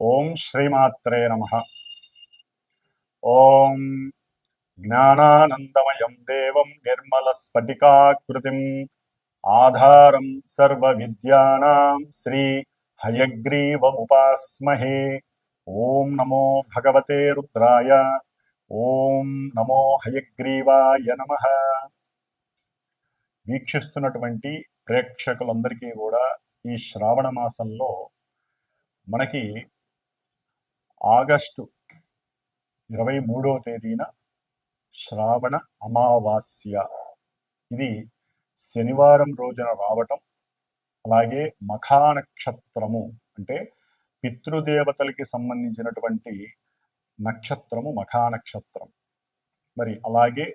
ఓం శ్రీమాత్రే నమః. ఓం జ్ఞానానందమయం దేవం నిర్మలస్ఫటికాకృతిం ఆధారం సర్వవిద్యానాం శ్రీ హయగ్రీవముపాస్మహే. ఓం నమో భగవతే రుద్రాయ. ఓం నమో హయగ్రీవాయ నమః. వీక్షిస్తున్నటువంటి ప్రేక్షకులందరికీ కూడా ఈ శ్రావణ మాసంలో మనకి ఆగస్టు 23వ తేదీన శ్రావణ అమావాస్య, ఇది శనివారం రోజున రావటం, అలాగే మఖా నక్షత్రము అంటే పితృదేవతలకి సంబంధించినటువంటి నక్షత్రము మఖా నక్షత్రం. మరి అలాగే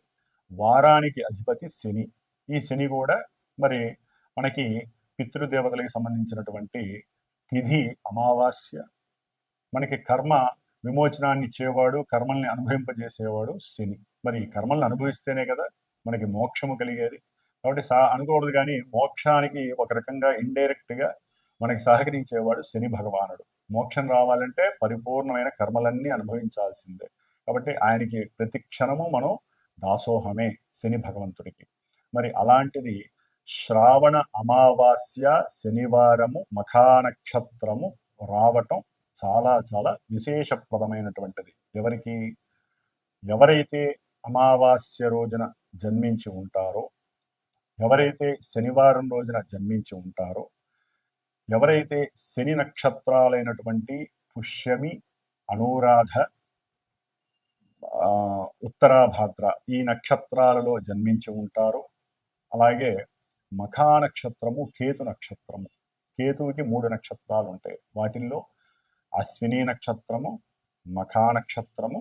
వారానికి అధిపతి శని. ఈ శని కూడా మరి మనకి పితృదేవతలకి సంబంధించినటువంటి తిథి అమావాస్య. మనకి కర్మ విమోచనాన్ని ఇచ్చేవాడు, కర్మల్ని అనుభవింపజేసేవాడు శని. మరి కర్మల్ని అనుభవిస్తేనే కదా మనకి మోక్షము కలిగేది. కాబట్టి అనుకోకూడదు, కానీ మోక్షానికి ఒక రకంగా ఇండైరెక్ట్గా మనకి సహకరించేవాడు శని భగవానుడు. మోక్షం రావాలంటే పరిపూర్ణమైన కర్మలన్నీ అనుభవించాల్సిందే. కాబట్టి ఆయనకి ప్రతి క్షణము మనం దాసోహమే శని భగవంతుడికి. మరి అలాంటిది శ్రావణ అమావాస్య శనివారము మఖా నక్షత్రము రావటం చాలా చాలా విశేషప్రదమైనటువంటిది. ఎవరైతే అమావాస్య రోజున జన్మించి ఉంటారో, ఎవరైతే శనివారం రోజున జన్మించి ఉంటారో, ఎవరైతే శని నక్షత్రాలైనటువంటి పుష్యమి, అనురాధ, ఉత్తరాభాద్ర ఈ నక్షత్రాలలో జన్మించి ఉంటారో, అలాగే మఖా నక్షత్రము కేతు నక్షత్రము. కేతువుకి 3 నక్షత్రాలు ఉంటాయి. వాటిల్లో అశ్విని నక్షత్రము, మఖా నక్షత్రము,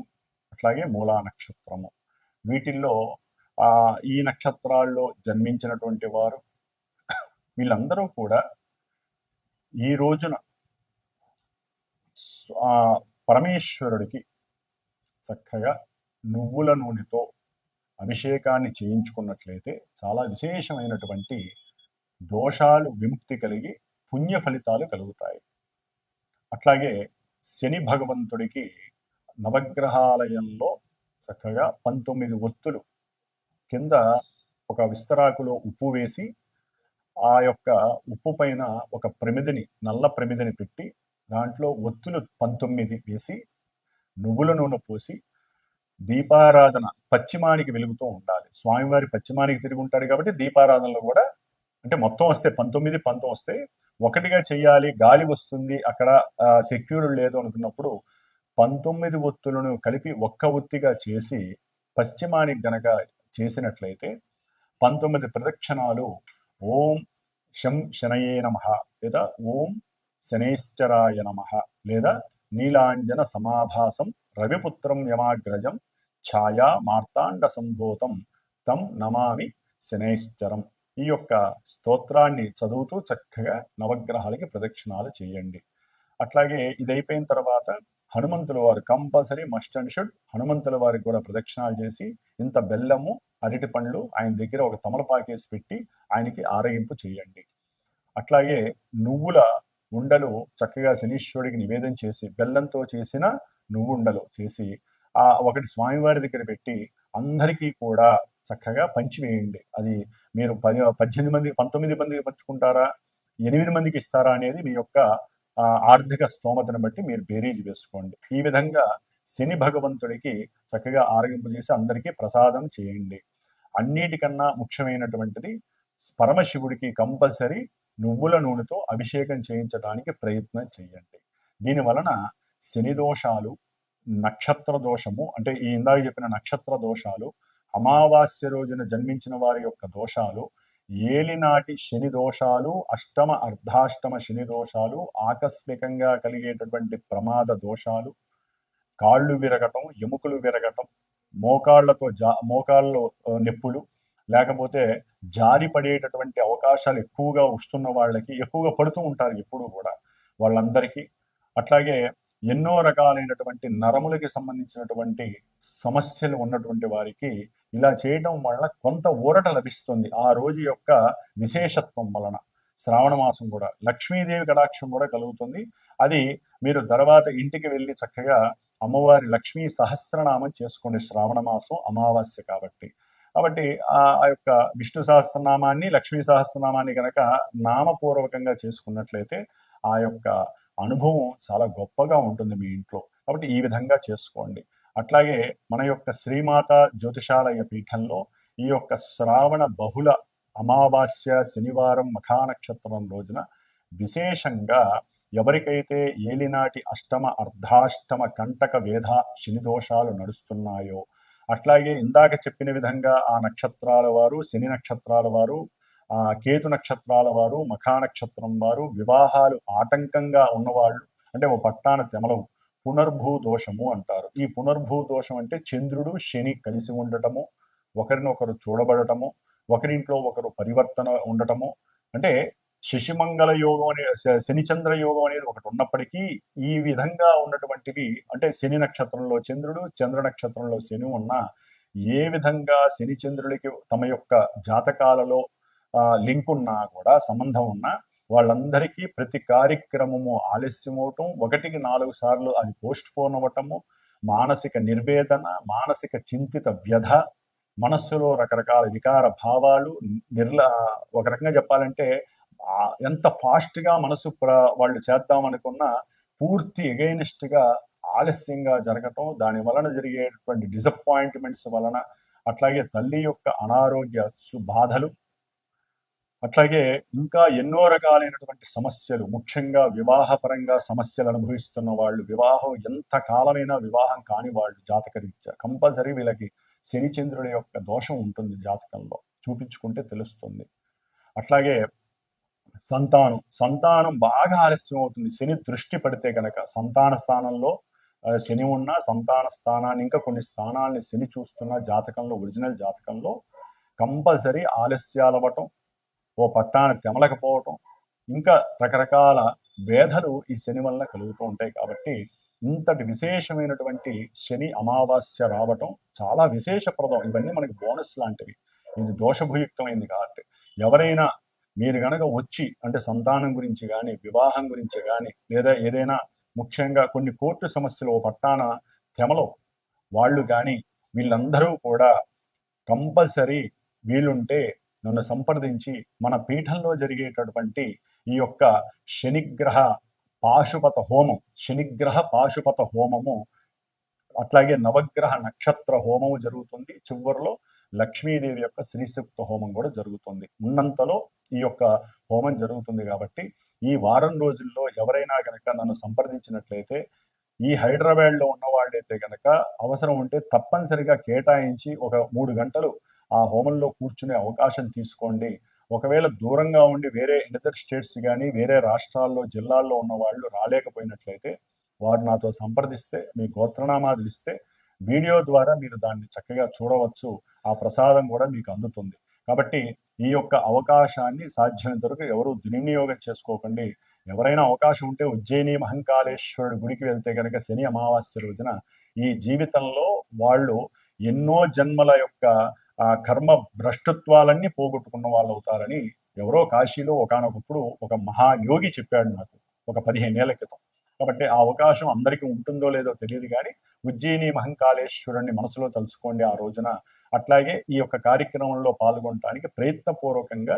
అట్లాగే మూలా నక్షత్రము. వీటిల్లో ఈ నక్షత్రాల్లో జన్మించినటువంటి వారు వీళ్ళందరూ కూడా ఈ రోజున పరమేశ్వరుడికి చక్కగా నువ్వుల నూనెతో అభిషేకాన్ని చేయించుకున్నట్లయితే చాలా విశేషమైనటువంటి దోషాలు విముక్తి కలిగి పుణ్య ఫలితాలు కలుగుతాయి. అట్లాగే శని భగవంతుడికి నవగ్రహాలయంలో చక్కగా 19 ఒత్తులు కింద ఒక విస్తరాకులో ఉప్పు వేసి, ఆ యొక్క ఉప్పు పైన ఒక ప్రమిదని, నల్ల ప్రమిదని పెట్టి దాంట్లో ఒత్తులు 19 వేసి నువ్వుల నూనె పోసి దీపారాధన పశ్చిమానికి వెలుగుతూ ఉండాలి. స్వామివారి పశ్చిమానికి తిరిగి ఉంటాడు కాబట్టి దీపారాధనలో కూడా అంటే మొత్తం వస్తే 19 వస్తే ఒకటిగా చెయ్యాలి, గాలి వస్తుంది, అక్కడ సెక్యూర్ లేదు అనుకున్నప్పుడు 19 ఒత్తులను కలిపి ఒక్క ఒత్తిగా చేసి పశ్చిమానికి గనక చేసినట్లయితే 19 ప్రదక్షిణాలు ఓం శం శనయే నమః, లేదా ఓం శనైశ్చరాయ నమః, లేదా నీలాంజన సమాభాసం రవిపుత్రం యమాగ్రజం ఛాయా మార్తాండ సంభూతం తం నమామి శనైశ్చరం. ఈ యొక్క స్తోత్రాన్ని చదువుతూ చక్కగా నవగ్రహాలకి ప్రదక్షిణాలు చేయండి. అట్లాగే ఇది అయిపోయిన తర్వాత హనుమంతుల వారు కంపల్సరీ మస్ట్ అండ్ షుడ్ హనుమంతుల వారికి కూడా ప్రదక్షిణాలు చేసి ఇంత బెల్లము, అరటి పండ్లు ఆయన దగ్గర ఒక తమలపాకేసి పెట్టి ఆయనకి ఆరగింపు చేయండి. అట్లాగే నువ్వుల ఉండలు చక్కగా శనీశ్వరుడికి నివేదన చేసి బెల్లంతో చేసిన నువ్వుండలు చేసి ఒకటి స్వామివారి దగ్గర పెట్టి అందరికీ కూడా చక్కగా పంచివేయండి. అది మీరు 19 మందికి పంచుకుంటారా, 8 మందికి ఇస్తారా అనేది మీ యొక్క ఆర్థిక స్తోమతను బట్టి మీరు బేరీజ్ వేసుకోండి. ఈ విధంగా శని భగవంతుడికి చక్కగా ఆరగింపు చేసి అందరికీ ప్రసాదం చేయండి. అన్నిటికన్నా ముఖ్యమైనటువంటిది పరమశివుడికి కంపల్సరీ నువ్వుల నూనెతో అభిషేకం చేయించడానికి ప్రయత్నం చేయండి. దీని వలన శని దోషాలు, నక్షత్ర దోషము అంటే ఈ ఇందాక చెప్పిన నక్షత్ర దోషాలు, అమావాస్య రోజున జన్మించిన వారి యొక్క దోషాలు, ఏలినాటి శని దోషాలు, అష్టమ అర్ధాష్టమ శని దోషాలు, ఆకస్మికంగా కలిగేటటువంటి ప్రమాద దోషాలు, కాళ్ళు విరగటం, ఎముకలు విరగటం, మోకాళ్ళలో నొప్పులు, లేకపోతే జారి పడేటటువంటి అవకాశాలు ఎక్కువగా వస్తున్న వాళ్ళకి, ఎక్కువగా పడుతూ ఉంటారు ఎప్పుడూ కూడా వాళ్ళందరికీ, అట్లాగే ఎన్నో రకాలైనటువంటి నరములకి సంబంధించినటువంటి సమస్యలు ఉన్నటువంటి వారికి ఇలా చేయడం వల్ల కొంత ఊరట లభిస్తుంది ఆ రోజు యొక్క విశేషత్వం వలన. శ్రావణ మాసం కూడా లక్ష్మీదేవి కటాక్షం కూడా కలుగుతుంది. అది మీరు తర్వాత ఇంటికి వెళ్ళి చక్కగా అమ్మవారి లక్ష్మీ సహస్రనామం చేసుకోండి. శ్రావణ మాసం అమావాస్య కాబట్టి. కాబట్టి ఆ యొక్క విష్ణు సహస్రనామాన్ని, లక్ష్మీ సహస్రనామాన్ని కనుక నామపూర్వకంగా చేసుకున్నట్లయితే ఆ యొక్క అనుభవం చాలా గొప్పగా ఉంటుంది మీ ఇంట్లో. కాబట్టి ఈ విధంగా చేసుకోండి. అట్లాగే మన యొక్క శ్రీమాత జ్యోతిషాలయ పీఠంలో ఈ యొక్క శ్రావణ బహుళ అమావాస్య శనివారం మఖా నక్షత్రం రోజున విశేషంగా ఎవరికైతే ఏలినాటి అష్టమ అర్ధాష్టమ కంటక వేధ శని దోషాలు నడుస్తున్నాయో, అట్లాగే ఇందాక చెప్పిన విధంగా ఆ నక్షత్రాల వారు, శని నక్షత్రాల వారు, కేతు నక్షత్రాల వారు, మఖా నక్షత్రం వారు, వివాహాలు ఆటంకంగా ఉన్నవాళ్ళు, అంటే ఓ పట్టాన తెమలవు, పునర్భూ దోషము అంటారు. ఈ పునర్భూ దోషం అంటే చంద్రుడు శని కలిసి ఉండటము, ఒకరినొకరు చూడబడటము, ఒకరింట్లో ఒకరు పరివర్తన ఉండటము, అంటే శశిమంగళ యోగం అనే శనిచంద్ర యోగం అనేది ఒకటి ఉన్నప్పటికీ ఈ విధంగా ఉన్నటువంటివి, అంటే శని నక్షత్రంలో చంద్రుడు, చంద్ర నక్షత్రంలో శని ఉన్న ఏ విధంగా శని చంద్రుడికి తమ యొక్క జాతకాలలో లింక్ ఉన్నా కూడా, సంబంధం ఉన్నా, వాళ్ళందరికీ ప్రతి కార్యక్రమము ఆలస్యం అవటం, 1-4 సార్లు అది పోస్ట్ పోన్ అవ్వటము, మానసిక నిర్వేదన, మానసిక చింతిత వ్యధ, మనస్సులో రకరకాల వికార భావాలు, ఒక రకంగా చెప్పాలంటే ఎంత ఫాస్ట్గా మనసు వాళ్ళు చేద్దామనుకున్నా పూర్తి ఎగైనిస్ట్గా ఆలస్యంగా జరగటం, దాని వలన జరిగేటువంటి డిసప్పాయింట్మెంట్స్ వలన, అట్లాగే తల్లి యొక్క అనారోగ్య బాధలు, అట్లాగే ఇంకా ఎన్నో రకాలైనటువంటి సమస్యలు, ముఖ్యంగా వివాహపరంగా సమస్యలు అనుభవిస్తున్న వాళ్ళు, వివాహం ఎంత కాలమైనా వివాహం కాని వాళ్ళు జాతకరీత్యా కంపల్సరీ వీళ్ళకి శనిచంద్రుడి యొక్క దోషం ఉంటుంది, జాతకంలో చూపించుకుంటే తెలుస్తుంది. అట్లాగే సంతానం బాగా ఆలస్యం అవుతుంది. శని దృష్టి పడితే కనుక సంతాన స్థానంలో శని ఉన్న సంతాన స్థానాన్ని, ఇంకా కొన్ని స్థానాలని శని చూస్తున్న జాతకంలో, ఒరిజినల్ జాతకంలో కంపల్సరీ ఆలస్యాలు అవ్వటం, ఓ పట్టాన తెమలకపోవటం, ఇంకా రకరకాల వేధలు ఈ శని వలన కలుగుతూ ఉంటాయి. కాబట్టి ఇంతటి విశేషమైనటువంటి శని అమావాస్య రావటం చాలా విశేషప్రదం. ఇవన్నీ మనకి బోనస్ లాంటివి. ఇది దోషభుయుక్తమైంది కాబట్టి ఎవరైనా మీరు గనక వచ్చి, అంటే సంతానం గురించి కానీ, వివాహం గురించి కానీ, లేదా ఏదైనా ముఖ్యంగా కొన్ని కోర్టు సమస్యలు ఓ పట్టాన తెమలో వాళ్ళు కానీ, వీళ్ళందరూ కూడా కంపల్సరీ వీలుంటే నన్ను సంప్రదించి మన పీఠంలో జరిగేటటువంటి ఈ యొక్క శనిగ్రహ పాశుపత హోమము, అట్లాగే నవగ్రహ నక్షత్ర హోమము జరుగుతుంది. చివరిలో లక్ష్మీదేవి యొక్క శ్రీసూక్త హోమం కూడా జరుగుతుంది. ఉన్నంతలో ఈ యొక్క హోమం జరుగుతుంది. కాబట్టి ఈ వారం రోజుల్లో ఎవరైనా కనుక నన్ను సంప్రదించినట్లయితే, ఈ హైదరాబాద్లో ఉన్న వాళ్ళైతే కనుక అవసరం ఉంటే తప్పనిసరిగా కేటాయించి ఒక 3 గంటలు ఆ హోమంలో కూర్చునే అవకాశం తీసుకోండి. ఒకవేళ దూరంగా ఉండి వేరే ఇతర స్టేట్స్ కానీ, వేరే రాష్ట్రాల్లో, జిల్లాల్లో ఉన్న వాళ్ళు రాలేకపోయినట్లయితే వారు నాతో సంప్రదిస్తే, మీ గోత్రనామాదులు ఇస్తే వీడియో ద్వారా మీరు దాన్ని చక్కగా చూడవచ్చు. ఆ ప్రసాదం కూడా మీకు అందుతుంది. కాబట్టి ఈ యొక్క అవకాశాన్ని సాధ్యమైనంత వరకు ఎవరు దుర్వినియోగం చేసుకోకండి. ఎవరైనా అవకాశం ఉంటే ఉజ్జయిని మహంకాళేశ్వరుడు గుడికి వెళ్తే కనుక శని అమావాస్య రోజున ఈ జీవితంలో వాళ్ళు ఎన్నో జన్మల యొక్క కర్మ భ్రష్టత్వాలన్నీ పోగొట్టుకున్న వాళ్ళు అవుతారని ఎవరో కాశీలో ఒకానొకప్పుడు ఒక మహాయోగి చెప్పాడు నాకు, ఒక 15 ఏళ్ల క్రితం. కాబట్టి ఆ అవకాశం అందరికీ ఉంటుందో లేదో తెలియదు, కానీ ఉజ్జయిని మహంకాళేశ్వరుణ్ణి మనసులో తలుచుకోండి ఆ రోజున. అట్లాగే ఈ యొక్క కార్యక్రమంలో పాల్గొనడానికి ప్రయత్నపూర్వకంగా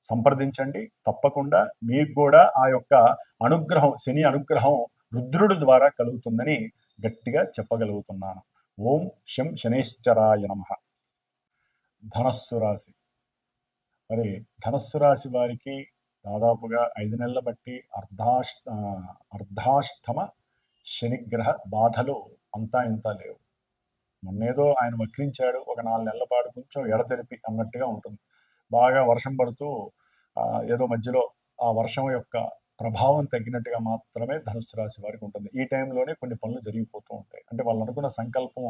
సంప్రదించండి. తప్పకుండా మీకు కూడా ఆ యొక్క అనుగ్రహం, శని అనుగ్రహం రుద్రుడి ద్వారా కలుగుతుందని గట్టిగా చెప్పగలుగుతున్నాను. ఓం శం శనైశ్చరాయ నమః. ధనస్సు రాశి. మరి ధనస్సు రాశి వారికి దాదాపుగా 5 నెలల బట్టి అర్ధాష్టమ శనిగ్రహ బాధలు అంతా ఇంత లేవు. మొన్నేదో ఆయన వక్రించాడు, ఒక 4 నెలల పాటు కొంచెం ఎడతెరిపి అన్నట్టుగా ఉంటుంది. బాగా వర్షం పడుతూ ఏదో మధ్యలో ఆ వర్షం యొక్క ప్రభావం తగ్గినట్టుగా మాత్రమే ధనుస్సు రాశి వారికి ఉంటుంది. ఈ టైంలోనే కొన్ని పనులు జరిగిపోతూ ఉంటాయి. అంటే వాళ్ళు అనుకున్న సంకల్పం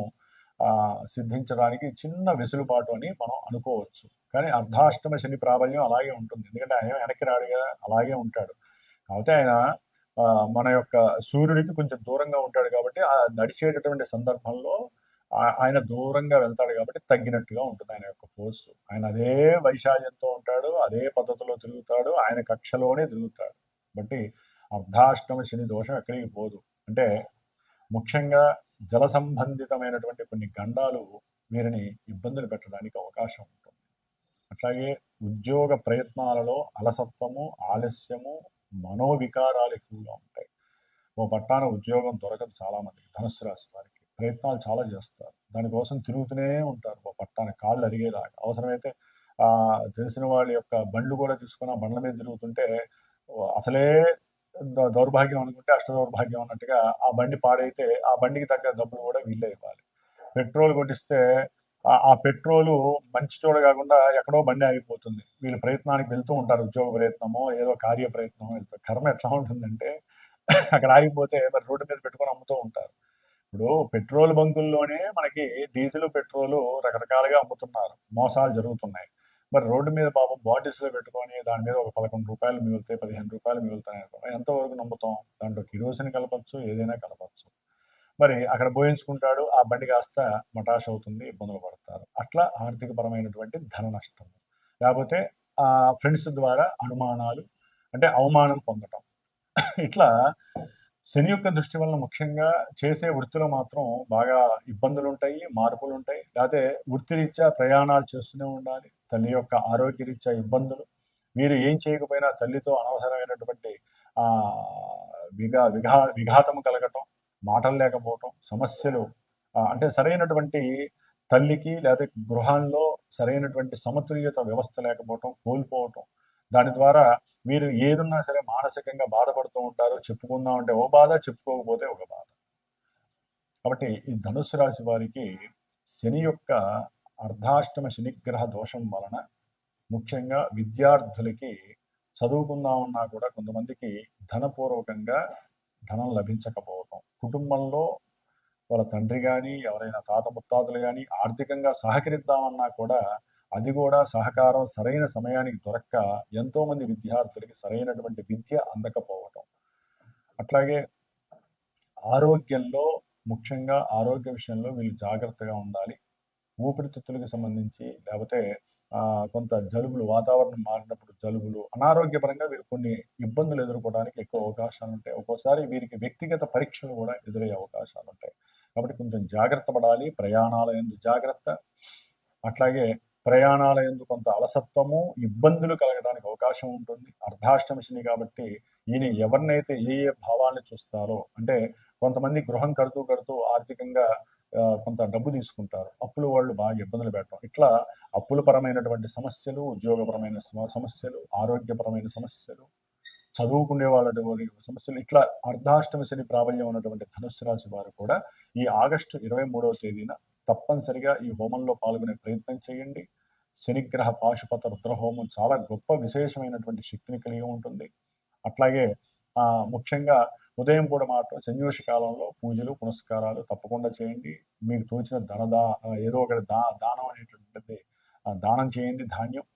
సిద్ధించడానికి చిన్న వెసులుబాటు అని మనం అనుకోవచ్చు. కానీ అర్ధాష్టమ శని ప్రాబల్యం అలాగే ఉంటుంది. ఎందుకంటే ఆయన వెనక్కి రాడుగా, అలాగే ఉంటాడు. కాబట్టి ఆయన మన యొక్క సూర్యుడికి కొంచెం దూరంగా ఉంటాడు. కాబట్టి ఆ నడిచేటటువంటి సందర్భంలో ఆయన దూరంగా వెళ్తాడు కాబట్టి తగ్గినట్టుగా ఉంటుంది ఆయన యొక్క ఫోర్స్. ఆయన అదే వైశాల్యంతో ఉంటాడు, అదే పద్ధతిలో తిరుగుతాడు, ఆయన కక్షలోనే తిరుగుతాడు. కాబట్టి అర్ధాష్టమ శని దోషం ఎక్కడికి పోదు. అంటే ముఖ్యంగా జల సంబంధితమైనటువంటి కొన్ని గండాలు వీరిని ఇబ్బందులు పెట్టడానికి అవకాశం ఉంటుంది. అట్లాగే ఉద్యోగ ప్రయత్నాలలో అలసత్వము, ఆలస్యము, మనోవికారాలు ఎక్కువగా ఉంటాయి. ఓ పట్టాన ఉద్యోగం దొరకదు చాలామందికి. ధనుస్సు రాశి వారికి ప్రయత్నాలు చాలా చేస్తారు, దానికోసం తిరుగుతూనే ఉంటారు ఓ పట్టాన కాళ్ళు అరిగేదాకా. అవసరమైతే తెలిసిన వాళ్ళ యొక్క బండ్లు కూడా తీసుకుని ఆ బండ్ల మీద తిరుగుతుంటే అసలే దౌర్భాగ్యం అనుకుంటే అష్ట దౌర్భాగ్యం అన్నట్టుగా ఆ బండి పాడైతే ఆ బండికి తగ్గ డబ్బులు కూడా వీళ్ళే ఇవ్వాలి. పెట్రోల్ కొట్టిస్తే ఆ పెట్రోలు మంచి చోట కాకుండా ఎక్కడో బండి ఆగిపోతుంది. వీళ్ళు ప్రయత్నానికి వెళ్తూ ఉంటారు, ఉద్యోగ ప్రయత్నమో ఏదో కార్య ప్రయత్నమో వెళ్తారు. కర్మ ఎట్లా ఉంటుందంటే అక్కడ ఆగిపోతే మరి రోడ్డు మీద పెట్టుకొని అమ్ముతూ ఉంటారు. ఇప్పుడు పెట్రోల్ బంకుల్లోనే మనకి డీజిల్ పెట్రోలు రకరకాలుగా అమ్ముతున్నారు, మోసాలు జరుగుతున్నాయి. మరి రోడ్డు మీద పాపం బాటిల్స్లో పెట్టుకొని దాని మీద ఒక 11 రూపాయలు మిగులుతాయి, 15 రూపాయలు మిగులుతాయి అనుకో, ఎంతవరకు నమ్ముతాం? దాంట్లో కిరోసిన్ కలపచ్చు, ఏదైనా కలపచ్చు. మరి అక్కడ పోయించుకుంటాడు, ఆ బండి కాస్త మటాష్ అవుతుంది, ఇబ్బందులు పడతారు. అట్లా ఆర్థికపరమైనటువంటి ధన నష్టం. లేకపోతే ఫ్రెండ్స్ ద్వారా అనుమానాలు, అంటే అవమానం పొందటం. ఇట్లా శని యొక్క దృష్టి వలన ముఖ్యంగా చేసే వృత్తిలో మాత్రం బాగా ఇబ్బందులు ఉంటాయి, మార్పులు ఉంటాయి. లేకపోతే వృత్తిరీత్యా ప్రయాణాలు చేస్తూనే ఉండాలి. తల్లి యొక్క ఆరోగ్యరీత్యా ఇబ్బందులు. మీరు ఏం చేయకపోయినా తల్లితో అనవసరమైనటువంటి విఘాతం కలగటం, మాటలు లేకపోవటం, సమస్యలు, అంటే సరైనటువంటి తల్లికి లేదా గృహాల్లో సరైనటువంటి సమతుల్యత వ్యవస్థ లేకపోవటం, కోల్పోవటం. దాని ద్వారా మీరు ఏదున్నా సరే మానసికంగా బాధపడుతూ ఉంటారు. చెప్పుకుందాం అంటే ఓ బాధ, చెప్పుకోకపోతే ఒక బాధ. కాబట్టి ఈ ధనుస్సు రాశి వారికి శని యొక్క అర్ధాష్టమ శనిగ్రహ దోషం వలన ముఖ్యంగా విద్యార్థులకి చదువుకుందామన్నా కూడా కొంతమందికి ధనపూర్వకంగా ధనం లభించకపోవటం, కుటుంబంలో వాళ్ళ తండ్రి కానీ ఎవరైనా తాత ముత్తాతలు కానీ ఆర్థికంగా సహకరిద్దామన్నా కూడా అది కూడా సహకారం సరైన సమయానికి దొరక్క ఎంతోమంది విద్యార్థులకి సరైనటువంటి విద్య అందకపోవటం. అట్లాగే ఆరోగ్యంలో ముఖ్యంగా ఆరోగ్య విషయంలో వీళ్ళు జాగ్రత్తగా ఉండాలి. ఊపిరితిత్తులకు సంబంధించి లేకపోతే కొంత జలుబులు, వాతావరణం మారినప్పుడు జలుబులు, అనారోగ్యపరంగా వీరు కొన్ని ఇబ్బందులు ఎదుర్కోవడానికి ఎక్కువ అవకాశాలు ఉంటాయి. ఒక్కోసారి వీరికి వ్యక్తిగత పరీక్షలు కూడా ఎదురయ్యే అవకాశాలు ఉంటాయి. కాబట్టి కొంచెం జాగ్రత్త పడాలి. ప్రయాణాల యందు జాగ్రత్త, అట్లాగే ప్రయాణాల యందు కొంత అలసత్వము, ఇబ్బందులు కలగడానికి అవకాశం ఉంటుంది. అర్ధాష్టమ శని కాబట్టి ఈయన ఎవరినైతే ఏ ఏ భావాన్ని చూస్తారో, అంటే కొంతమంది గృహం కడుతూ ఆర్థికంగా కొంత డబ్బు తీసుకుంటారు, అప్పులు వాళ్ళు బాగా ఇబ్బందులు పెట్టడం. ఇట్లా అప్పుల పరమైనటువంటి సమస్యలు, ఉద్యోగపరమైన సమస్యలు, ఆరోగ్యపరమైన సమస్యలు, చదువుకునే వాళ్ళ సమస్యలు, ఇట్లా అర్ధాష్టమ శని ప్రాబల్యం ఉన్నటువంటి ధనుస్సు రాశి వారు కూడా ఈ ఆగస్టు 23వ తేదీన తప్పనిసరిగా ఈ హోమంలో పాల్గొనే ప్రయత్నం చేయండి. శనిగ్రహ పాశుపత రుద్రహోమం చాలా గొప్ప విశేషమైనటువంటి శక్తిని కలిగి ఉంటుంది. అట్లాగే ముఖ్యంగా ఉదయం పూట మాత్రం సంయోష కాలంలో పూజలు పునస్కారాలు తప్పకుండా చేయండి. మీకు తోచిన ఏదో ఒకటి దానం అనేటువంటిది దానం చేయండి, ధాన్యం.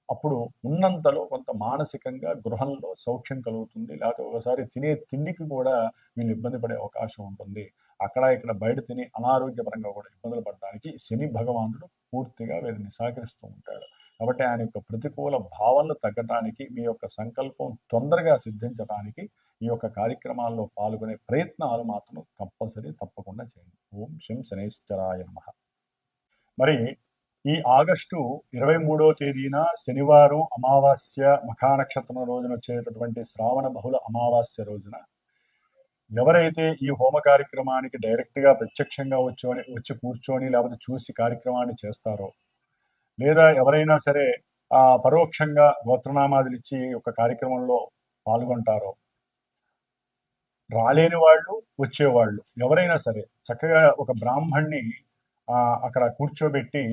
అప్పుడు ఉన్నంతలో కొంత మానసికంగా గృహంలో సౌఖ్యం కలుగుతుంది. లేకపోతే ఒకసారి తినే తిండికి కూడా వీళ్ళు ఇబ్బంది పడే అవకాశం ఉంటుంది. అక్కడ ఇక్కడ బయట తిని అనారోగ్యపరంగా కూడా ఇబ్బందులు పడడానికి శని భగవానుడు పూర్తిగా వీరిని సహకరిస్తూ ఉంటాడు. కాబట్టి ఆయన యొక్క ప్రతికూల భావనలు తగ్గటానికి, మీ యొక్క సంకల్పం తొందరగా సిద్ధించడానికి ఈ యొక్క కార్యక్రమాల్లో పాల్గొనే ప్రయత్నాలు మాత్రం కంపల్సరీ తప్పకుండా చేయండి. ఓం శం శనైశ్చరాయ నమః. మరి ఈ ఆగస్టు 23వ తేదీన శనివారం అమావాస్య మఖా నక్షత్రం రోజున వచ్చేటటువంటి శ్రావణ బహుళ అమావాస్య రోజున ఎవరైతే ఈ హోమ కార్యక్రమానికి డైరెక్ట్గా ప్రత్యక్షంగా వచ్చి కూర్చొని లేకపోతే చూసి కార్యక్రమాన్ని చేస్తారో, లేదా ఎవరైనా సరే పరోక్షంగా గోత్రనామాదులు ఇచ్చి ఒక కార్యక్రమంలో పాల్గొంటారో, రాలేని వాళ్ళు వచ్చేవాళ్ళు ఎవరైనా సరే చక్కగా ఒక బ్రాహ్మణ్ణి అక్కడ కూర్చోబెట్టి,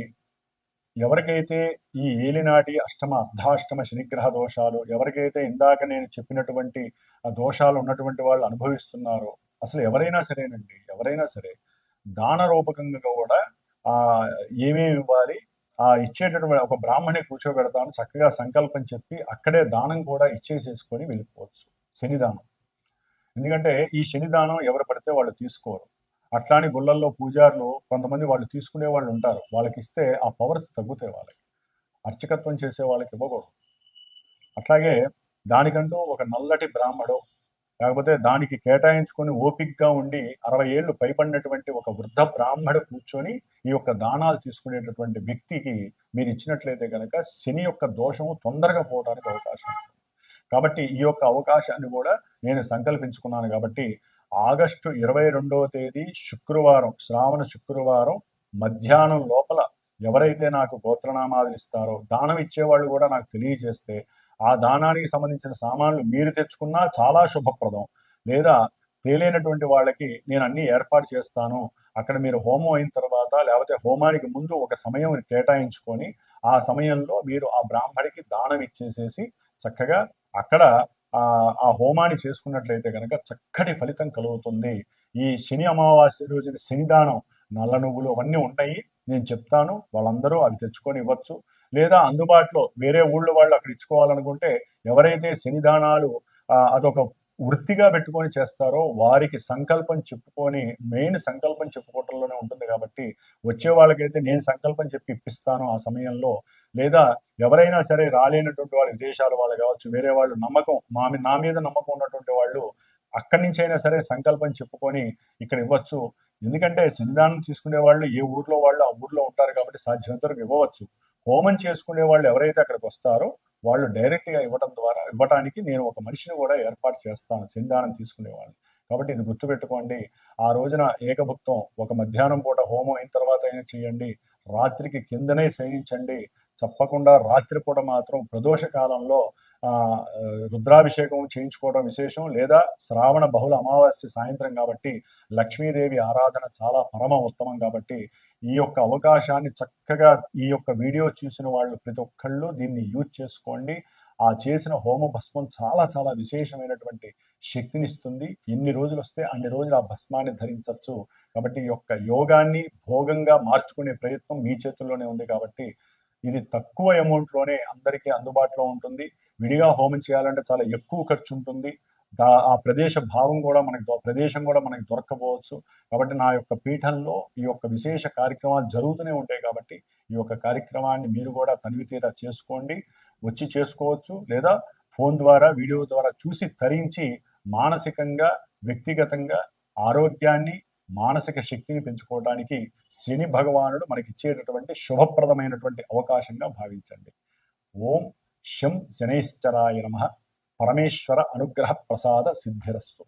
ఎవరికైతే ఈ ఏలినాటి అర్ధాష్టమ శనిగ్రహ దోషాలు, ఎవరికైతే ఇందాక నేను చెప్పినటువంటి దోషాలు ఉన్నటువంటి వాళ్ళు అనుభవిస్తున్నారో, అసలు ఎవరైనా సరేనండి, ఎవరైనా సరే దాన రూపకంగా కూడా ఏమేమి ఇవ్వాలి, ఇచ్చేటటువంటి ఒక బ్రాహ్మణి కూర్చోబెడతాను, చక్కగా సంకల్పం చెప్పి అక్కడే దానం కూడా ఇచ్చేసేసుకొని వెళ్ళిపోవచ్చు. శనిదానం. ఎందుకంటే ఈ శనిదానం ఎవరు పడితే వాళ్ళు తీసుకోరు. అట్లాని గుళ్ళల్లో పూజారులు కొంతమంది వాళ్ళు తీసుకునే వాళ్ళు ఉంటారు. వాళ్ళకి ఇస్తే ఆ పవర్స్ తగ్గుతాయి వాళ్ళకి. అర్చకత్వం చేసే వాళ్ళకి ఇవ్వకూడదు. అట్లాగే దానికంటూ ఒక నల్లటి బ్రాహ్మడు, లేకపోతే దానికి కేటాయించుకొని ఓపికగా ఉండి 60 ఏళ్ళు పైబడినటువంటి ఒక వృద్ధ బ్రాహ్మడు కూర్చొని ఈ యొక్క దానాలు తీసుకునేటటువంటి వ్యక్తికి మీరు ఇచ్చినట్లయితే కనుక శని యొక్క దోషము తొందరగా పోవడానికి అవకాశం ఉంటుంది. కాబట్టి ఈ యొక్క అవకాశాన్ని కూడా నేను సంకల్పించుకున్నాను. కాబట్టి ఆగస్టు 22వ తేదీ శుక్రవారం, శ్రావణ శుక్రవారం మధ్యాహ్నం లోపల ఎవరైతే నాకు గోత్రనామాలు ఇస్తారో, దానం ఇచ్చేవాళ్ళు కూడా నాకు తెలియజేస్తే ఆ దానానికి సంబంధించిన సామాన్లు మీరు తెచ్చుకున్నా చాలా శుభప్రదం. లేదా తేలేనటువంటి వాళ్ళకి నేను అన్ని ఏర్పాటు చేస్తాను. అక్కడ మీరు హోమం అయిన తర్వాత, లేకపోతే హోమానికి ముందు ఒక సమయం కేటాయించుకొని ఆ సమయంలో మీరు ఆ బ్రాహ్మడికి దానం ఇచ్చేసేసి చక్కగా అక్కడ ఆ హోమాన్ని చేసుకున్నట్లయితే కనుక చక్కటి ఫలితం కలుగుతుంది. ఈ శని అమావాస్య రోజున శనిదానం, నల్ల నువ్వులు అవన్నీ ఉన్నాయి, నేను చెప్తాను. వాళ్ళందరూ అవి తెచ్చుకొని ఇవ్వచ్చు. లేదా అందుబాటులో వేరే ఊళ్ళో వాళ్ళు అక్కడ ఇచ్చుకోవాలనుకుంటే ఎవరైతే శనిదానాలు అదొక వృత్తిగా పెట్టుకొని చేస్తారో వారికి సంకల్పం చెప్పుకొని, మెయిన్ సంకల్పం చెప్పుకోవటంలోనే ఉంటుంది. కాబట్టి వచ్చే వాళ్ళకైతే నేను సంకల్పం చెప్పి ఇప్పిస్తాను ఆ సమయంలో. లేదా ఎవరైనా సరే రాలేనటువంటి వాళ్ళు, విదేశాల వాళ్ళు కావచ్చు, వేరే వాళ్ళు నమ్మకం నా మీద నమ్మకం ఉన్నటువంటి వాళ్ళు అక్కడి నుంచి అయినా సరే సంకల్పం చెప్పుకొని ఇక్కడ ఇవ్వచ్చు. ఎందుకంటే శనిదానం తీసుకునే వాళ్ళు ఏ ఊర్లో వాళ్ళు ఆ ఊర్లో ఉంటారు కాబట్టి సాధ్యమైనంత వరకు ఇవ్వవచ్చు. హోమం చేసుకునే వాళ్ళు ఎవరైతే అక్కడికి వస్తారో వాళ్ళు డైరెక్ట్గా ఇవ్వటానికి నేను ఒక మనిషిని కూడా ఏర్పాటు చేస్తాను శనిదానం తీసుకునే వాళ్ళని. కాబట్టి ఇది గుర్తుపెట్టుకోండి. ఆ రోజున ఏకభుక్తం ఒక మధ్యాహ్నం పూట హోమం అయిన తర్వాత అయినా చేయండి. రాత్రికి కిందనే శయనించండి. తప్పకుండా రాత్రిపూట మాత్రం ప్రదోష కాలంలో రుద్రాభిషేకం చేయించుకోవడం విశేషం. లేదా శ్రావణ బహుళ అమావాస్య సాయంత్రం కాబట్టి లక్ష్మీదేవి ఆరాధన చాలా పరమ ఉత్తమం. కాబట్టి ఈ యొక్క అవకాశాన్ని చక్కగా ఈ యొక్క వీడియో చూసిన వాళ్ళు ప్రతి ఒక్కళ్ళు దీన్ని యూజ్ చేసుకోండి. ఆ చేసిన హోమ భస్మం చాలా చాలా విశేషమైనటువంటి శక్తినిస్తుంది. ఎన్ని రోజులు వస్తే అన్ని రోజులు ఆ భస్మాన్ని ధరించవచ్చు. కాబట్టి ఈ యొక్క యోగాన్ని భోగంగా మార్చుకునే ప్రయత్నం మీ చేతుల్లోనే ఉంది. కాబట్టి ఇది తక్కువ అమౌంట్లోనే అందరికీ అందుబాటులో ఉంటుంది. విడిగా హోమం చేయాలంటే చాలా ఎక్కువ ఖర్చు ఉంటుంది. ఆ ప్రదేశం కూడా మనకి దొరకపోవచ్చు. కాబట్టి నా యొక్క పీఠంలో ఈ యొక్క విశేష కార్యక్రమాలు జరుగుతూనే ఉంటాయి. కాబట్టి ఈ యొక్క కార్యక్రమాన్ని మీరు కూడా తనివితీరా చేసుకోండి. వచ్చి చేసుకోవచ్చు. లేదా ఫోన్ ద్వారా, వీడియో ద్వారా చూసి తరించి మానసికంగా, వ్యక్తిగతంగా ఆరోగ్యాన్ని, మానసిక శక్తిని పెంచుకోవడానికి శని భగవానుడు మనకిచ్చేటటువంటి శుభప్రదమైనటువంటి అవకాశంగా భావించండి. ఓం శం శనైశ్చరాయ నమః. పరమేశ్వర అనుగ్రహ ప్రసాద సిద్ధిరస్తు.